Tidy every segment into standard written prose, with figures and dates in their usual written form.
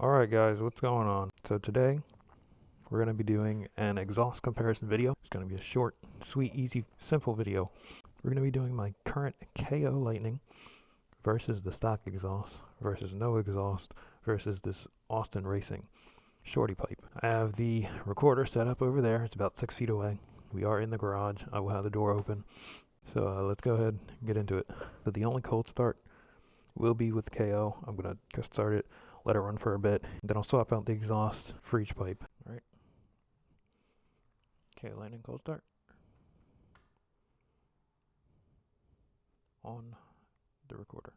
Alright guys, what's going on? So today, we're going to be doing an exhaust comparison video. It's going to be a short, sweet, easy, simple video. We're going to be doing my current KO Lightning versus the stock exhaust versus no exhaust versus this Austin Racing shorty pipe. I have the recorder set up over there. It's about 6 feet away. We are in the garage. I will have the door open. So let's go ahead and get into it. But the only cold start will be with KO. I'm going to start it, let it run for a bit, and then I'll swap out the exhaust for each pipe. All right. Okay, lightning cold start. On the recorder.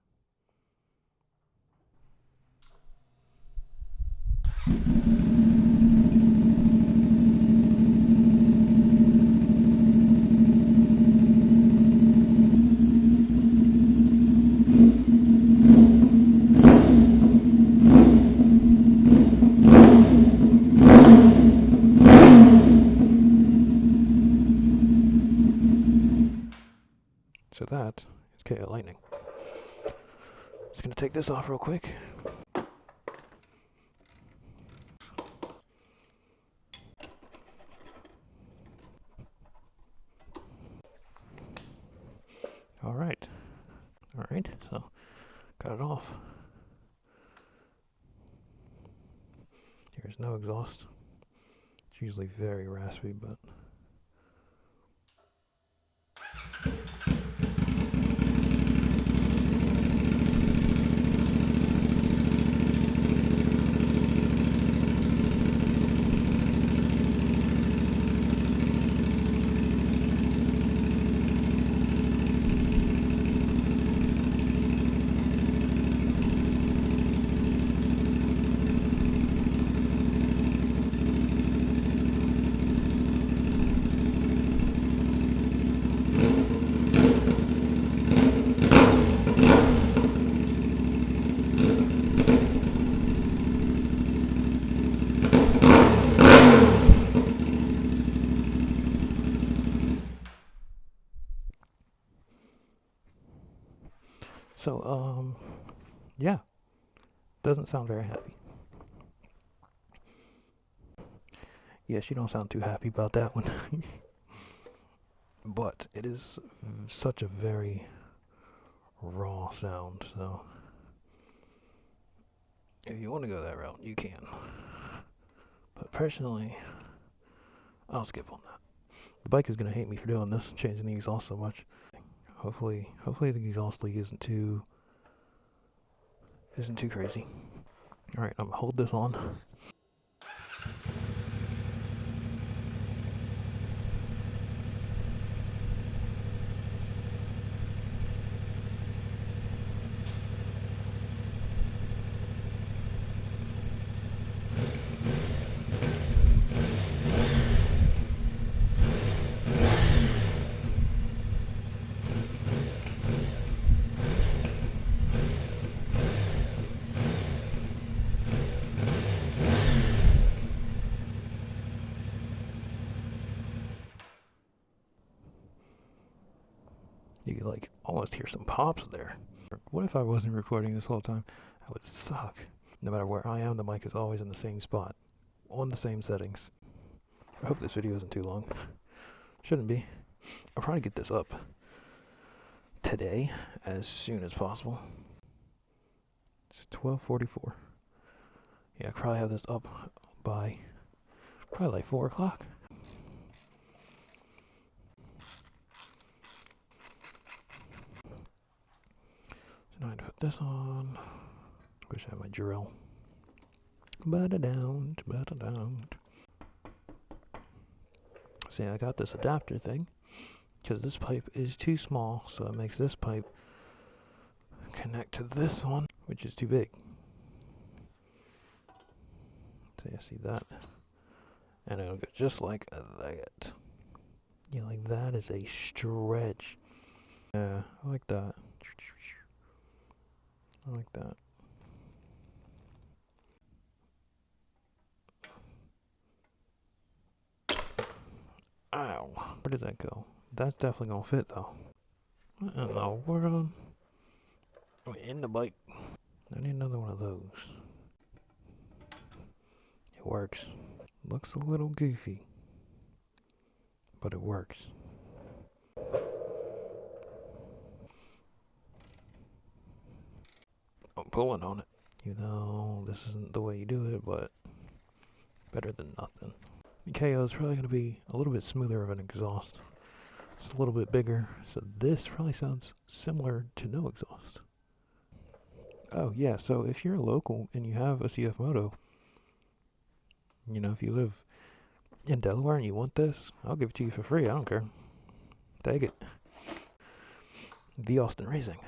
So that is KO Lightning. Just gonna take this off real quick. Alright. Alright, so got it off. Here's no exhaust. It's usually very raspy, but so yeah, doesn't sound very happy. Yes, you don't sound too happy about that one. But it is such a very raw sound, so if you want to go that route, you can. But personally, I'll skip on that. The bike is going to hate me for doing this, changing the exhaust so much. Hopefully the exhaust leak isn't too crazy. Alright, I'm gonna hold this on. You could like almost hear some pops there. What if I wasn't recording this whole time? That would suck. No matter where I am, the mic is always in the same spot, on the same settings. I hope this video isn't too long. Shouldn't be. I'll probably get this up today as soon as possible. It's 12:44. Yeah, I probably have this up by probably like 4 o'clock. So now I put this on. Wish I had my drill. But I don't. See, I got this adapter thing because this pipe is too small, so it makes this pipe connect to this one, which is too big. So you see that, and it'll go just like that. Yeah, like that is a stretch. Yeah, I like that. I like that. Ow. Where did that go? That's definitely gonna fit though. What in the world? In the bike. I need another one of those. works. Looks a little goofy, but it works. I'm pulling on it. You know, this isn't the way you do it, but better than nothing. The KO is probably going to be a little bit smoother of an exhaust. It's a little bit bigger, so this probably sounds similar to no exhaust. Oh yeah, so if you're local and you have a CF Moto, you know, if you live in Delaware and you want this, I'll give it to you for free. I don't care. Take it. The Austin Racing.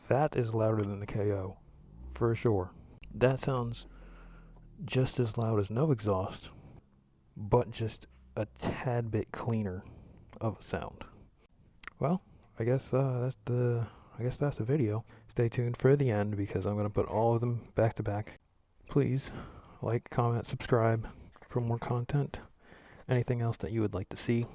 That is louder than the KO, for sure. That sounds just as loud as no exhaust, but just a tad bit cleaner of a sound. Well, I guess that's the video. Stay tuned for the end because I'm gonna put all of them back to back. Please like, comment, subscribe for more content. Anything else that you would like to see.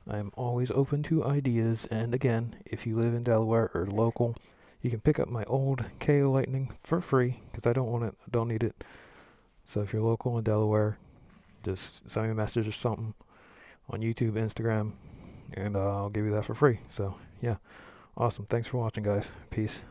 I am always open to ideas, and again, if you live in Delaware or local, you can pick up my old KO Lightning for free because I don't need it. So if you're local in Delaware, just send me a message or something on YouTube, Instagram, and I'll give you that for free. So yeah, awesome. Thanks for watching, guys. Peace.